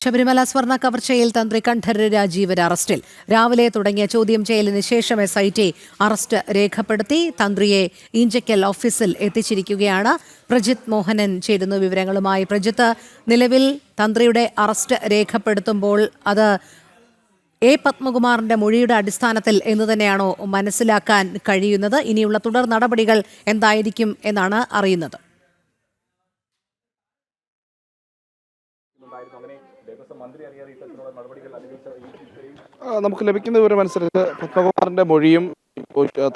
ശബരിമല സ്വർണ്ണ കവർച്ചയിൽ തന്ത്രി കണ്ഠരര് രാജീവര് അറസ്റ്റിൽ. രാവിലെ തുടങ്ങിയ ചോദ്യം ചെയ്യലിന് ശേഷം SIT അറസ്റ്റ് രേഖപ്പെടുത്തി. തന്ത്രിയെ ഈഞ്ചക്കൽ ഓഫീസിൽ എത്തിച്ചിരിക്കുകയാണ്. പ്രജിത്ത് മോഹനൻ ചേരുന്നു വിവരങ്ങളുമായി. പ്രജിത്ത്, നിലവിൽ തന്ത്രിയുടെ അറസ്റ്റ് രേഖപ്പെടുത്തുമ്പോൾ അത് പത്മകുമാറിന്റെ മൊഴിയുടെ അടിസ്ഥാനത്തിൽ എന്ന് തന്നെയാണോ മനസ്സിലാക്കാൻ കഴിയുന്നത്? ഇനിയുള്ള തുടർ നടപടികൾ എന്തായിരിക്കും എന്നാണ് അറിയുന്നത്? നമുക്ക് ലഭിക്കുന്ന വിവരമനുസരിച്ച് പത്മകുമാറിന്റെ മൊഴിയും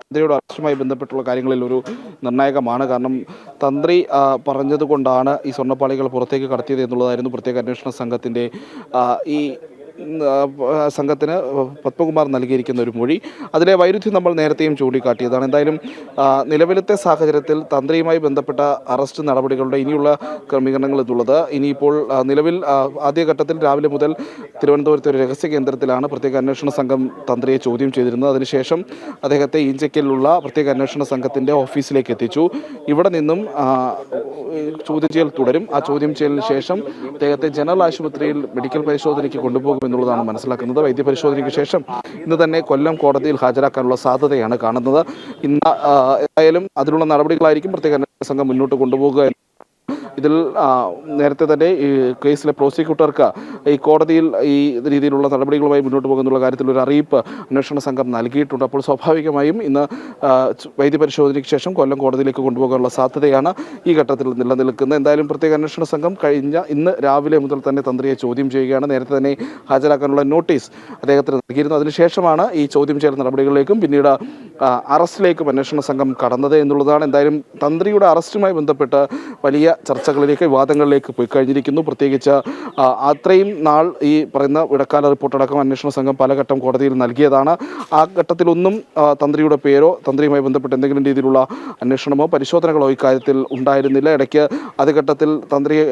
തന്ത്രിയുടെ അറസ്റ്റുമായി ബന്ധപ്പെട്ടുള്ള കാര്യങ്ങളിൽ ഒരു നിർണായകമാണ്. കാരണം തന്ത്രി പറഞ്ഞതുകൊണ്ടാണ് ഈ സ്വർണ്ണപ്പാളികൾ പുറത്തേക്ക് കടത്തിയത് എന്നുള്ളതായിരുന്നു പ്രത്യേക അന്വേഷണ സംഘത്തിന്റെ ഈ സംഘത്തിന് പത്മകുമാർ നൽകിയിരിക്കുന്ന ഒരു മൊഴി. അതിലെ വൈരുദ്ധ്യം നമ്മൾ നേരത്തെയും ചൂണ്ടിക്കാട്ടിയതാണ്. എന്തായാലും നിലവിലത്തെ സാഹചര്യത്തിൽ തന്ത്രിയുമായി ബന്ധപ്പെട്ട അറസ്റ്റ് നടപടികളുടെ ഇനിയുള്ള ക്രമീകരണങ്ങൾ എന്നുള്ളത് ഇനിയിപ്പോൾ നിലവിൽ ആദ്യഘട്ടത്തിൽ രാവിലെ മുതൽ തിരുവനന്തപുരത്തെ ഒരു രഹസ്യ കേന്ദ്രത്തിലാണ് പ്രത്യേക അന്വേഷണ സംഘം തന്ത്രിയെ ചോദ്യം ചെയ്തിരുന്നത്. അതിനുശേഷം അദ്ദേഹത്തെ ഈഞ്ചക്കലിലുള്ള പ്രത്യേക അന്വേഷണ സംഘത്തിൻ്റെ ഓഫീസിലേക്ക് എത്തിച്ചു. ഇവിടെ നിന്നും ചോദ്യം ചെയ്യൽ തുടരും. ആ ചോദ്യം ചെയ്യലിന് ശേഷം അദ്ദേഹത്തെ ജനറൽ ആശുപത്രിയിൽ മെഡിക്കൽ പരിശോധനയ്ക്ക് കൊണ്ടുപോകും എന്നുള്ളതാണ് മനസ്സിലാക്കുന്നത്. വൈദ്യപരിശോധനയ്ക്ക് ശേഷം ഇന്ന് തന്നെ കൊല്ലം കോടതിയിൽ ഹാജരാക്കാനുള്ള സാധ്യതയാണ് കാണുന്നത്. ഇന്ന് ഏതായാലും അതിനുള്ള നടപടികളായിരിക്കും പ്രത്യേക അന്വേഷണ സംഘം മുന്നോട്ട് കൊണ്ടുപോകുക. ഇതിൽ നേരത്തെ തന്നെ ഈ കേസിലെ പ്രോസിക്യൂട്ടർക്ക് ഈ കോടതിയിൽ ഈ രീതിയിലുള്ള നടപടികളുമായി മുന്നോട്ട് പോകുന്നുള്ള കാര്യത്തിൽ ഒരു അറിയിപ്പ് അന്വേഷണ സംഘം നൽകിയിട്ടുണ്ട്. അപ്പോൾ സ്വാഭാവികമായും ഇന്ന് വൈദ്യപരിശോധനയ്ക്ക് ശേഷം കൊല്ലം കോടതിയിലേക്ക് കൊണ്ടുപോകാനുള്ള സാധ്യതയാണ് ഈ ഘട്ടത്തിൽ നിലനിൽക്കുന്നത്. എന്തായാലും പ്രത്യേക അന്വേഷണ സംഘം ഇന്ന് രാവിലെ മുതൽ തന്നെ തന്ത്രിയെ ചോദ്യം ചെയ്യുകയാണ്. നേരത്തെ തന്നെ ഹാജരാക്കാനുള്ള നോട്ടീസ് അദ്ദേഹത്തിന് നൽകിയിരുന്നു. അതിനുശേഷമാണ് ഈ ചോദ്യം ചെയ്യൽ നടപടികളിലേക്കും പിന്നീട് അറസ്റ്റിലേക്കും അന്വേഷണ സംഘം കടന്നത് എന്നുള്ളതാണ്. എന്തായാലും തന്ത്രിയുടെ അറസ്റ്റുമായി ബന്ധപ്പെട്ട് വലിയ ചർച്ചകളിലേക്ക് വിവാദങ്ങളിലേക്ക് പോയി കഴിഞ്ഞിരിക്കുന്നു. പ്രത്യേകിച്ച് അത്രയും നാൾ ഈ പറയുന്ന ഇടക്കാല റിപ്പോർട്ടടക്കം അന്വേഷണ സംഘം പലഘട്ടം കോടതിയിൽ നൽകിയതാണ്. ആ ഘട്ടത്തിലൊന്നും തന്ത്രിയുടെ പേരോ തന്ത്രിയുമായി ബന്ധപ്പെട്ട് എന്തെങ്കിലും രീതിയിലുള്ള അന്വേഷണമോ പരിശോധനകളോ ഇക്കാര്യത്തിൽ ഉണ്ടായിരുന്നില്ല. ഇടയ്ക്ക് ആദ്യഘട്ടത്തിൽ തന്ത്രിയെ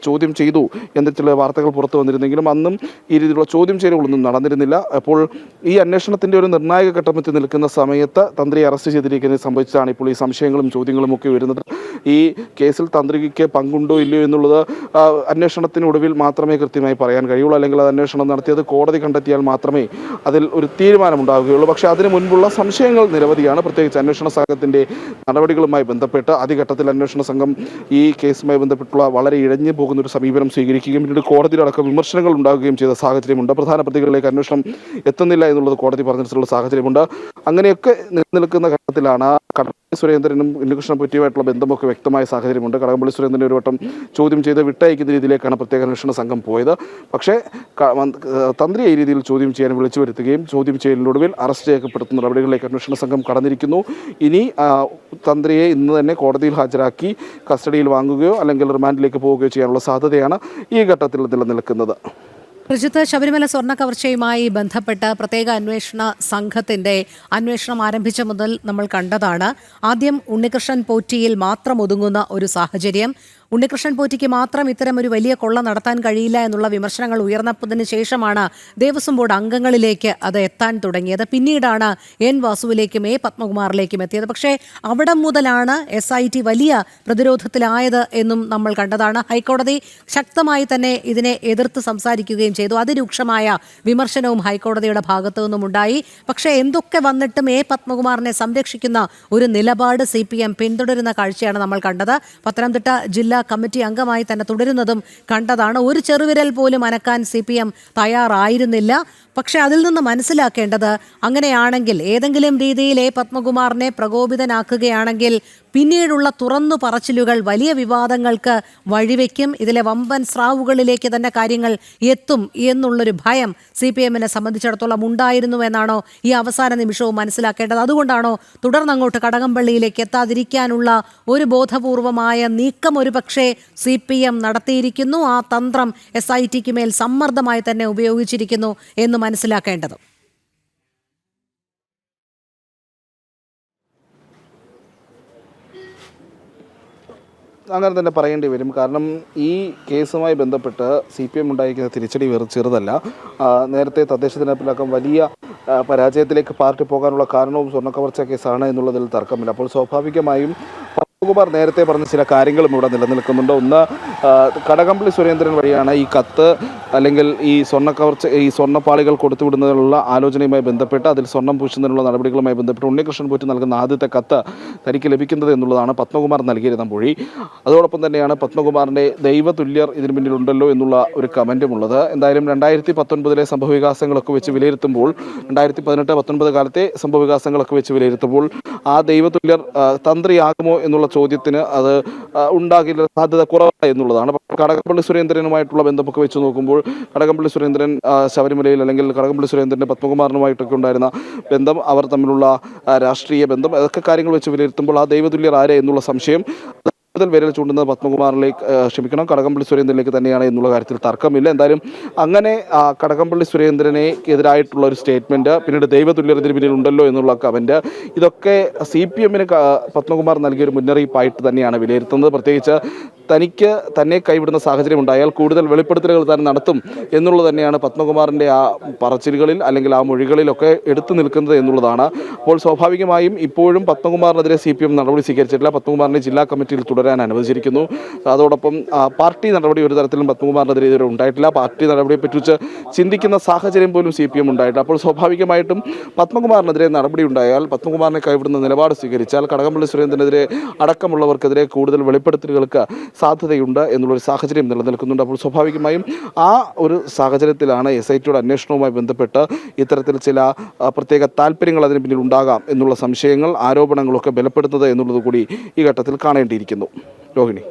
ചോദ്യം ചെയ്തു എന്ന ചില വാർത്തകൾ പുറത്തു വന്നിരുന്നെങ്കിലും അന്നും ഈ രീതിയിലുള്ള ചോദ്യം ചെയ്യലുകളൊന്നും നടന്നിരുന്നില്ല. അപ്പോൾ ഈ അന്വേഷണത്തിൻ്റെ ഒരു നിർണായക ഘട്ടമെത്തി നിൽക്കുന്ന സമയത്ത് തന്ത്രിയെ അറസ്റ്റ് ചെയ്തിരിക്കുന്നത് സംബന്ധിച്ചാണ് ഇപ്പോൾ ഈ സംശയങ്ങളും ചോദ്യങ്ങളും ഒക്കെ വരുന്നത്. ഈ കേസിൽ തന്ത്രിക്ക് പങ്കുണ്ടോ ഇല്ലയോ എന്നുള്ളത് അന്വേഷണത്തിനൊടുവിൽ മാത്രമേ കൃത്യമായി പറയാൻ കഴിയുള്ളൂ. അല്ലെങ്കിൽ അത് അന്വേഷണം നടത്തിയത് കോടതി കണ്ടെത്തിയാൽ മാത്രമേ അതിൽ ഒരു തീരുമാനമുണ്ടാവുകയുള്ളൂ. പക്ഷേ അതിന് മുൻപുള്ള സംശയങ്ങൾ നിരവധിയാണ്. പ്രത്യേകിച്ച് അന്വേഷണ സംഘത്തിൻ്റെ നടപടികളുമായി ബന്ധപ്പെട്ട് ആദ്യഘട്ടത്തിൽ അന്വേഷണ സംഘം ഈ കേസുമായി ബന്ധപ്പെട്ടുള്ള വളരെ ഇഴഞ്ഞു പോകുന്ന ഒരു സമീപനം സ്വീകരിക്കുകയും പിന്നീട് കോടതിയിലടക്കം വിമർശനങ്ങൾ ഉണ്ടാകുകയും ചെയ്ത സാഹചര്യമുണ്ട്. പ്രധാന പ്രതികളിലേക്ക് അന്വേഷണം എത്തുന്നില്ല എന്നുള്ളത് കോടതി പറഞ്ഞിട്ടുള്ള സാഹചര്യമുണ്ട്. അങ്ങനെയൊക്കെ നിലനിൽക്കുന്ന ഘട്ടത്തിലാണ് കടകംപള്ളി സുരേന്ദ്രനും ഉണ്ണികൃഷ്ണൻ പൊറ്റിയുമായിട്ടുള്ള ബന്ധമൊക്കെ വ്യക്തമായ സാഹചര്യമുണ്ട്. കടകംപള്ളി സുരേന്ദ്രനെ ഒരു വട്ടം ചോദ്യം ചെയ്ത് വിട്ടയക്കുന്ന രീതിയിലേക്കാണ് പ്രത്യേക അന്വേഷണ സംഘം പോയത്. പക്ഷേ തന്ത്രിയെ ഈ രീതിയിൽ ചോദ്യം ചെയ്യാൻ വിളിച്ചു വരുത്തുകയും ചോദ്യം ചെയ്യലിനൊടുവിൽ അറസ്റ്റ് രേഖപ്പെടുത്തുന്ന നടപടികളിലേക്ക് അന്വേഷണ സംഘം കടന്നിരിക്കുന്നു. ഇനി തന്ത്രിയെ ഇന്ന് തന്നെ കോടതിയിൽ ഹാജരാക്കി കസ്റ്റഡിയിൽ വാങ്ങുകയോ അല്ലെങ്കിൽ റിമാൻഡിലേക്ക് പോവുകയോ ചെയ്യാനുള്ള സാധ്യതയാണ് ഈ ഘട്ടത്തിൽ നിലനിൽക്കുന്നത്. പ്രജിത്ത്, ശബരിമല സ്വർണ്ണ കവർച്ചയുമായി ബന്ധപ്പെട്ട് പ്രത്യേക അന്വേഷണ സംഘത്തിന്റെ അന്വേഷണം ആരംഭിച്ച മുതൽ നമ്മൾ കണ്ടതാണ്. ആദ്യം ഉണ്ണികൃഷ്ണൻ പോറ്റിയിൽ മാത്രം ഒതുങ്ങുന്ന ഒരു സാഹചര്യം. ഉണ്ണികൃഷ്ണൻ പോറ്റിക്ക് മാത്രം ഇത്തരം ഒരു വലിയ കൊള്ള നടത്താൻ കഴിയില്ല എന്നുള്ള വിമർശനങ്ങൾ ഉയർന്നതിന് ശേഷമാണ് ദേവസ്വം ബോർഡ് അംഗങ്ങളിലേക്ക് അത് എത്താൻ തുടങ്ങിയത്. പിന്നീടാണ് വാസുവിലേക്കും പത്മകുമാറിലേക്കും എത്തിയത്. പക്ഷേ അവിടെ മുതലാണ് SIT വലിയ പ്രതിരോധത്തിലായത് എന്നും നമ്മൾ കണ്ടതാണ്. ഹൈക്കോടതി ശക്തമായി തന്നെ ഇതിനെ എതിർത്ത് സംസാരിക്കുകയും ചെയ്തു. അതിരൂക്ഷമായ വിമർശനവും ഹൈക്കോടതിയുടെ ഭാഗത്തു നിന്നും ഉണ്ടായി. പക്ഷേ എന്തൊക്കെ വന്നിട്ടും പത്മകുമാറിനെ സംരക്ഷിക്കുന്ന ഒരു നിലപാട് CPM പിന്തുടരുന്ന കാഴ്ചയാണ് നമ്മൾ കണ്ടത്. പത്തനംതിട്ട ജില്ലാ കമ്മിറ്റി അംഗമായി തന്നെ തുടരുന്നതും കണ്ടതാണ്. ഒരു ചെറുവിരൽ പോലും അനക്കാൻ CPM തയ്യാറായിരുന്നില്ല. പക്ഷെ അതിൽ നിന്ന് മനസ്സിലാക്കേണ്ടത് അങ്ങനെയാണെങ്കിൽ ഏതെങ്കിലും രീതിയിൽ പത്മകുമാറിനെ പ്രകോപിതനാക്കുകയാണെങ്കിൽ പിന്നീടുള്ള തുറന്നു പറച്ചിലുകൾ വലിയ വിവാദങ്ങൾക്ക് വഴിവെക്കും. ഇതിലെ വമ്പൻ സ്രാവുകളിലേക്ക് തന്നെ കാര്യങ്ങൾ എത്തും എന്നുള്ളൊരു ഭയം CPMനെ സംബന്ധിച്ചിടത്തോളം ഉണ്ടായിരുന്നു എന്നാണോ ഈ അവസാന നിമിഷവും മനസ്സിലാക്കേണ്ടത്? അതുകൊണ്ടാണോ തുടർന്നങ്ങോട്ട് കടകംപള്ളിയിലേക്ക് എത്താതിരിക്കാനുള്ള ഒരു ബോധപൂർവമായ നീക്കം ഒരു പക്ഷേ CPM നടത്തിയിരിക്കുന്നു? ആ തന്ത്രം SITക്ക് മേൽ സമ്മർദ്ദമായി തന്നെ ഉപയോഗിച്ചിരിക്കുന്നു എന്ന് മനസ്സിലാക്കേണ്ടത്. അങ്ങനെ തന്നെ പറയേണ്ടി വരും. കാരണം ഈ കേസുമായി ബന്ധപ്പെട്ട് CPM ഉണ്ടായിരിക്കുന്ന തിരിച്ചടി ചെറുതല്ല. നേരത്തെ തദ്ദേശ തിരഞ്ഞെടുപ്പിലടക്കം വലിയ പരാജയത്തിലേക്ക് പാർട്ടി പോകാനുള്ള കാരണവും സ്വർണ്ണക്കവർച്ച കേസാണ് എന്നുള്ളതിൽ തർക്കമില്ല. അപ്പോൾ സ്വാഭാവികമായും പത്മകുമാർ നേരത്തെ പറഞ്ഞ ചില കാര്യങ്ങളും ഇവിടെ നിലനിൽക്കുന്നുണ്ട്. ഒന്ന്, കടകംപള്ളി സുരേന്ദ്രൻ വഴിയാണ് ഈ കത്ത് അല്ലെങ്കിൽ ഈ സ്വർണ്ണപ്പാളികൾ കൊടുത്തുവിടുന്നതിനുള്ള ആലോചനയുമായി ബന്ധപ്പെട്ട് അതിൽ സ്വർണ്ണം പൂശുന്നതിനുള്ള നടപടികളുമായി ബന്ധപ്പെട്ട് ഉണ്ണികൃഷ്ണൻ പോറ്റി നൽകുന്ന ആദ്യത്തെ കത്ത് തനിക്ക് ലഭിക്കുന്നത് എന്നുള്ളതാണ് പത്മകുമാർ നൽകിയിരുന്ന മൊഴി. അതോടൊപ്പം തന്നെയാണ് പത്മകുമാറിൻ്റെ ദൈവതുല്യർ ഇതിന് പിന്നിലുണ്ടല്ലോ എന്നുള്ള ഒരു കമൻറ്റുമുള്ളത്. എന്തായാലും 2019 സംഭവവികാസങ്ങളൊക്കെ വെച്ച് വിലയിരുത്തുമ്പോൾ 2018-19 കാലത്തെ സംഭവവികാസങ്ങളൊക്കെ വെച്ച് വിലയിരുത്തുമ്പോൾ ആ ദൈവതുല്യർ തന്ത്രിയാകുമോ എന്നുള്ള ചോദ്യത്തിന് അത് ഉണ്ടാകില്ല, സാധ്യത കുറവാണ് എന്നുള്ളതാണ്. കടകംപള്ളി സുരേന്ദ്രനുമായിട്ടുള്ള ബന്ധമൊക്കെ വെച്ച് നോക്കുമ്പോൾ കടകംപള്ളി സുരേന്ദ്രൻ ശബരിമലയിൽ അല്ലെങ്കിൽ കടകംപള്ളി സുരേന്ദ്രൻ്റെ പത്മകുമാറിനുമായിട്ടൊക്കെ ഉണ്ടായിരുന്ന ബന്ധം, അവർ തമ്മിലുള്ള രാഷ്ട്രീയ ബന്ധം, അതൊക്കെ കാര്യങ്ങൾ വെച്ച് വിലയിരുത്തുമ്പോൾ ആ ദൈവതുല്യർ ആരെ എന്നുള്ള സംശയം കൂടുതൽ വിരൽ ചൂണ്ടുന്നത് കടകംപള്ളി സുരേന്ദ്രനിലേക്ക് തന്നെയാണ് എന്നുള്ള കാര്യത്തിൽ തർക്കമില്ല. എന്തായാലും അങ്ങനെ കടകംപള്ളി സുരേന്ദ്രനെ എതിരായിട്ടുള്ള ഒരു സ്റ്റേറ്റ്മെൻറ്റ്, പിന്നീട് ദൈവതുല്യർ ഇതിന് പിന്നിൽ ഉണ്ടല്ലോ എന്നുള്ള കമൻറ്റ്, ഇതൊക്കെ CPM പത്മകുമാർ നൽകിയൊരു മുന്നറിയിപ്പായിട്ട് തന്നെയാണ് വിലയിരുത്തുന്നത്. പ്രത്യേകിച്ച് തനിക്ക് തന്നെ കൈവിടുന്ന സാഹചര്യം ഉണ്ടായാൽ കൂടുതൽ വെളിപ്പെടുത്തലുകൾ താൻ നടത്തും എന്നുള്ളത് തന്നെയാണ് പത്മകുമാറിൻ്റെ ആ പറച്ചിലുകളിൽ അല്ലെങ്കിൽ ആ മൊഴികളിലൊക്കെ എടുത്തു നിൽക്കുന്നത് എന്നുള്ളതാണ്. അപ്പോൾ സ്വാഭാവികമായും ഇപ്പോഴും പത്മകുമാറിനെതിരെ CPM നടപടി സ്വീകരിച്ചിട്ടില്ല. പത്മകുമാറിനെ ജില്ലാ കമ്മിറ്റിയിൽ തുടരാൻ അനുവദിച്ചിരിക്കുന്നു. അതോടൊപ്പം പാർട്ടി നടപടി ഒരു തരത്തിലും പത്മകുമാറിനെതിരെ ഇതുവരെ ഉണ്ടായിട്ടില്ല. പാർട്ടി നടപടിയെപ്പറ്റി ചിന്തിക്കുന്ന സാഹചര്യം പോലും CPM ഉണ്ടായിട്ടില്ല. അപ്പോൾ സ്വാഭാവികമായിട്ടും പത്മകുമാറിനെതിരെ നടപടി ഉണ്ടായാൽ, പത്മകുമാറിനെ കൈവിടുന്ന നിലപാട് സ്വീകരിച്ചാൽ കടകംപള്ളി സുരേന്ദ്രനെതിരെ അടക്കമുള്ളവർക്കെതിരെ കൂടുതൽ വെളിപ്പെടുത്തലുകൾക്ക് സാധ്യതയുണ്ട് എന്നുള്ളൊരു സാഹചര്യം നിലനിൽക്കുന്നുണ്ട്. അപ്പോൾ സ്വാഭാവികമായും ആ ഒരു സാഹചര്യത്തിലാണ് SITയുടെ അന്വേഷണവുമായി ബന്ധപ്പെട്ട് ഇത്തരത്തിൽ ചില പ്രത്യേക താല്പര്യങ്ങൾ അതിന് പിന്നിൽ ഉണ്ടാകാം എന്നുള്ള സംശയങ്ങൾ, ആരോപണങ്ങളൊക്കെ ബലപ്പെടുത്തുന്നത് എന്നുള്ളത് കൂടി ഈ ഘട്ടത്തിൽ കാണേണ്ടിയിരിക്കുന്നു. രോഹിണി.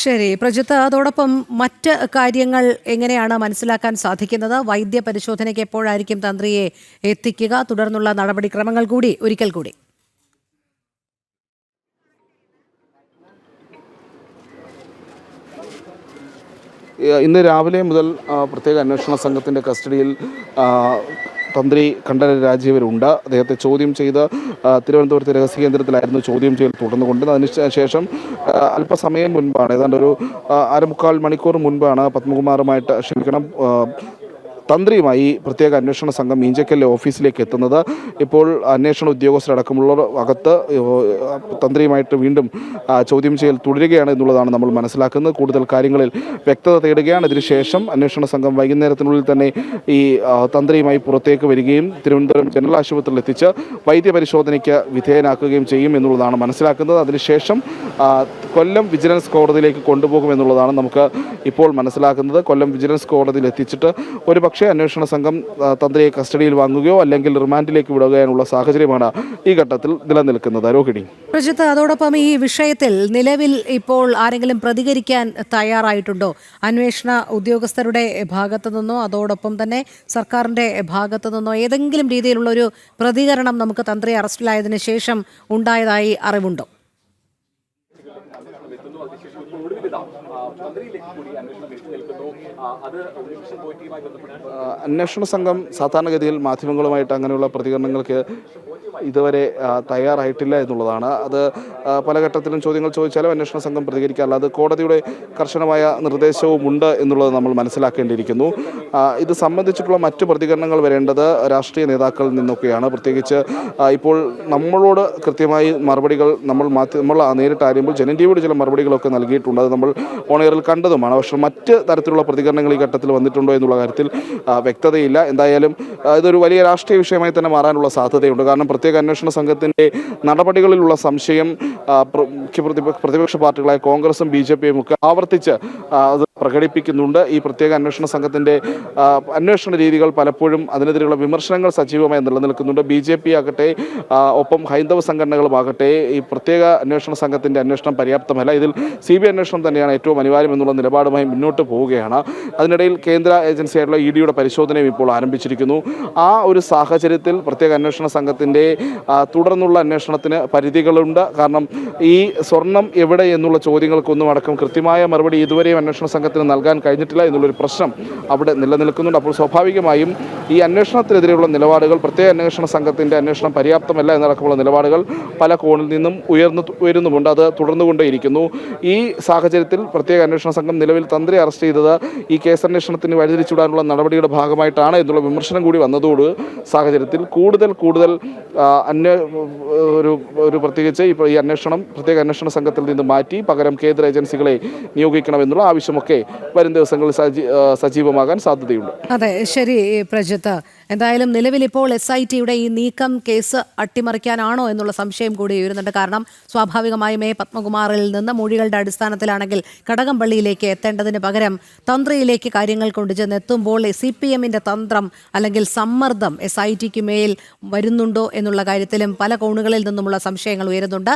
ശരി പ്രജിത്ത്, അതോടൊപ്പം മറ്റ് കാര്യങ്ങൾ എങ്ങനെയാണ് മനസ്സിലാക്കാൻ സാധിക്കുന്നത്? വൈദ്യ പരിശോധനയ്ക്ക് എപ്പോഴായിരിക്കും തന്ത്രിയെ എത്തിക്കുക? തുടർന്നുള്ള നടപടിക്രമങ്ങൾ കൂടി ഒരിക്കൽ കൂടി. ഇന്ന് രാവിലെ മുതൽ പ്രത്യേക അന്വേഷണ സംഘത്തിൻ്റെ കസ്റ്റഡിയിൽ തന്ത്രി കണ്ഠരര് രാജീവരുണ്ട്. അദ്ദേഹത്തെ ചോദ്യം ചെയ്ത് തിരുവനന്തപുരത്തെ രഹസ്യ കേന്ദ്രത്തിലായിരുന്നു ചോദ്യം ചെയ്യൽ തുടർന്നുകൊണ്ട്. അതിനുശേഷം അല്പസമയം മുൻപാണ്, ഏതാണ്ട് ഒരു 1/4 മണിക്കൂർ മുൻപാണ് തന്ത്രിയുമായി പ്രത്യേക അന്വേഷണ സംഘം മീഞ്ചക്കലിലെ ഓഫീസിലേക്ക് എത്തുന്നത്. ഇപ്പോൾ അന്വേഷണ ഉദ്യോഗസ്ഥരടക്കമുള്ളവർ അകത്ത് തന്ത്രിയുമായിട്ട് വീണ്ടും ചോദ്യം ചെയ്യൽ തുടരുകയാണ് എന്നുള്ളതാണ് നമ്മൾ മനസ്സിലാക്കുന്നത്. കൂടുതൽ കാര്യങ്ങളിൽ വ്യക്തത തേടുകയാണ്. ഇതിനുശേഷം അന്വേഷണ സംഘം വൈകുന്നേരത്തിനുള്ളിൽ തന്നെ ഈ തന്ത്രിയുമായി പുറത്തേക്ക് വരികയും തിരുവനന്തപുരം ജനറൽ ആശുപത്രിയിൽ എത്തിച്ച് വൈദ്യപരിശോധനയ്ക്ക് വിധേയനാക്കുകയും ചെയ്യും എന്നുള്ളതാണ് മനസ്സിലാക്കുന്നത്. അതിനുശേഷം കൊല്ലം വിജിലൻസ് കോടതിയിലേക്ക് കൊണ്ടുപോകുമെന്നുള്ളതാണ് നമുക്ക് ഇപ്പോൾ മനസ്സിലാക്കുന്നത്. കൊല്ലം വിജിലൻസ് കോടതിയിൽ എത്തിച്ചിട്ട് പക്ഷേ അന്വേഷണ സംഘം തന്ത്രിയെ കസ്റ്റഡിയിൽ വാങ്ങുകയോ അല്ലെങ്കിൽ റിമാൻഡിലേക്ക് വിടുകയാനുള്ള സാഹചര്യമാണ് ഈ ഘട്ടത്തിൽ നിലനിൽക്കുന്നത്. രോഹിണി. പ്രജിത്ത്, അതോടൊപ്പം ഈ വിഷയത്തിൽ നിലവിൽ ഇപ്പോൾ ആരെങ്കിലും പ്രതികരിക്കാൻ തയ്യാറായിട്ടുണ്ടോ? അന്വേഷണ ഉദ്യോഗസ്ഥരുടെ ഭാഗത്തു നിന്നോ അതോടൊപ്പം തന്നെ സർക്കാരിന്റെ ഭാഗത്തു നിന്നോ ഏതെങ്കിലും രീതിയിലുള്ള ഒരു പ്രതികരണം നമുക്ക് തന്ത്രി അറസ്റ്റിലായതിനു ശേഷം ഉണ്ടായതായി അറിവുണ്ടോ? അന്വേഷണ സംഘം സാധാരണഗതിയിൽ മാധ്യമങ്ങളുമായിട്ട് അങ്ങനെയുള്ള പ്രതികരണങ്ങൾക്ക് ഇതുവരെ തയ്യാറായിട്ടില്ല എന്നുള്ളതാണ്. അത് പല ഘട്ടത്തിലും ചോദ്യങ്ങൾ ചോദിച്ചാലും അന്വേഷണ സംഘം പ്രതികരിക്കാറില്ല. അത് കോടതിയുടെ കർശനമായ നിർദ്ദേശവുമുണ്ട് എന്നുള്ളത് നമ്മൾ മനസ്സിലാക്കേണ്ടിയിരിക്കുന്നു. ഇത് സംബന്ധിച്ചിട്ടുള്ള മറ്റ് പ്രതികരണങ്ങൾ വരേണ്ടത് രാഷ്ട്രീയ നേതാക്കളിൽ നിന്നൊക്കെയാണ്. പ്രത്യേകിച്ച് ഇപ്പോൾ നമ്മളോട് കൃത്യമായി മറുപടികൾ നമ്മൾ നേരിട്ട് അറിയുമ്പോൾ ജനൻ ടിവിയോട് ചില മറുപടികളൊക്കെ നൽകിയിട്ടുണ്ട്. അത് നമ്മൾ ഓണെയറിൽ കണ്ടതുമാണ്. പക്ഷേ മറ്റ് തരത്തിലുള്ള പ്രതികരണങ്ങൾ ഈ ഘട്ടത്തിൽ വന്നിട്ടുണ്ടോ എന്നുള്ള കാര്യത്തിൽ വ്യക്തതയില്ല. എന്തായാലും ഇതൊരു വലിയ രാഷ്ട്രീയ വിഷയമായി തന്നെ മാറാനുള്ള സാധ്യതയുണ്ട്. കാരണം പ്രത്യേക അന്വേഷണ സംഘത്തിൻ്റെ നടപടികളിലുള്ള സംശയം പ്രതിപക്ഷ പാർട്ടികളായ കോൺഗ്രസും BJPയും ഒക്കെ ആവർത്തിച്ച് അത് പ്രകടിപ്പിക്കുന്നുണ്ട്. ഈ പ്രത്യേക അന്വേഷണ സംഘത്തിൻ്റെ അന്വേഷണ രീതികൾ പലപ്പോഴും അതിനെതിരെയുള്ള വിമർശനങ്ങൾ സജീവമായി നിലനിൽക്കുന്നുണ്ട്. BJP ആകട്ടെ ഒപ്പം ഹൈന്ദവ സംഘടനകളുമാകട്ടെ ഈ പ്രത്യേക അന്വേഷണ സംഘത്തിൻ്റെ അന്വേഷണം പര്യാപ്തമല്ല, ഇതിൽ CBI അന്വേഷണം തന്നെയാണ് ഏറ്റവും അനിവാര്യം എന്നുള്ള നിലപാടുമായി മുന്നോട്ട് പോവുകയാണ്. അതിനിടയിൽ കേന്ദ്ര ഏജൻസിയായിട്ടുള്ള EDയുടെ പരിശോധനയും ഇപ്പോൾ ആരംഭിച്ചിരിക്കുന്നു. ആ ഒരു സാഹചര്യത്തിൽ പ്രത്യേക അന്വേഷണ സംഘത്തിൻ്റെ തുടർന്നുള്ള അന്വേഷണത്തിന് പരിധികളുണ്ട്. കാരണം ഈ സ്വർണം എവിടെ എന്നുള്ള ചോദ്യങ്ങൾക്കൊന്നും അടക്കം കൃത്യമായ മറുപടി ഇതുവരെയും അന്വേഷണ സംഘത്തിന് നൽകാൻ കഴിഞ്ഞിട്ടില്ല എന്നുള്ളൊരു പ്രശ്നം അവിടെ നിലനിൽക്കുന്നുണ്ട്. അപ്പോൾ സ്വാഭാവികമായും ഈ അന്വേഷണത്തിനെതിരെയുള്ള നിലപാടുകൾ, പ്രത്യേക അന്വേഷണ സംഘത്തിൻ്റെ അന്വേഷണം പര്യാപ്തമല്ല എന്നടക്കമുള്ള നിലപാടുകൾ പല കോണിൽ നിന്നും ഉയരുന്നുമുണ്ട്. അത് തുടർന്നുകൊണ്ടേയിരിക്കുന്നു. ഈ സാഹചര്യത്തിൽ പ്രത്യേക അന്വേഷണ സംഘം നിലവിൽ തന്ത്രി അറസ്റ്റ് ചെയ്തത് ഈ കേസന്വേഷണത്തിന് വഴിതിരിച്ചുവിടാനുള്ള നടപടിയുടെ ഭാഗമായിട്ടാണ് എന്നുള്ള വിമർശനം കൂടി വന്നതോട് സാഹചര്യത്തിൽ കൂടുതൽ ഒരു പ്രത്യേകിച്ച് ഇപ്പോൾ ഈ പ്രത്യേക അന്വേഷണ സംഘത്തിൽ നിന്ന് മാറ്റി പകരം കേന്ദ്ര ഏജൻസികളെ നിയോഗിക്കണമെന്നുള്ള ആവശ്യമൊക്കെ വരും ദിവസങ്ങളിൽ സജീവമാകാൻ സാധ്യതയുണ്ട്. അതെ, ശരി പ്രജിത്ത്. എന്തായാലും നിലവിൽ ഇപ്പോൾ SITയുടെ ഈ നീക്കം കേസ് അട്ടിമറിക്കാനാണോ എന്നുള്ള സംശയം കൂടി ഉയരുന്നുണ്ട്. കാരണം സ്വാഭാവികമായും പത്മകുമാറിൽ നിന്ന് മൊഴികളുടെ അടിസ്ഥാനത്തിലാണെങ്കിൽ കടകംപള്ളിയിലേക്ക് എത്തേണ്ടതിന് പകരം തന്ത്രിയിലേക്ക് കാര്യങ്ങൾ കൊണ്ടുചെന്ന് എത്തുമ്പോൾ CPMന്റെ തന്ത്രം അല്ലെങ്കിൽ സമ്മർദ്ദം SITക്ക് മേൽ വരുന്നുണ്ടോ എന്നുള്ള കാര്യത്തിലും പല കോണുകളിൽ നിന്നുമുള്ള സംശയങ്ങൾ ഉയരുന്നുണ്ട്.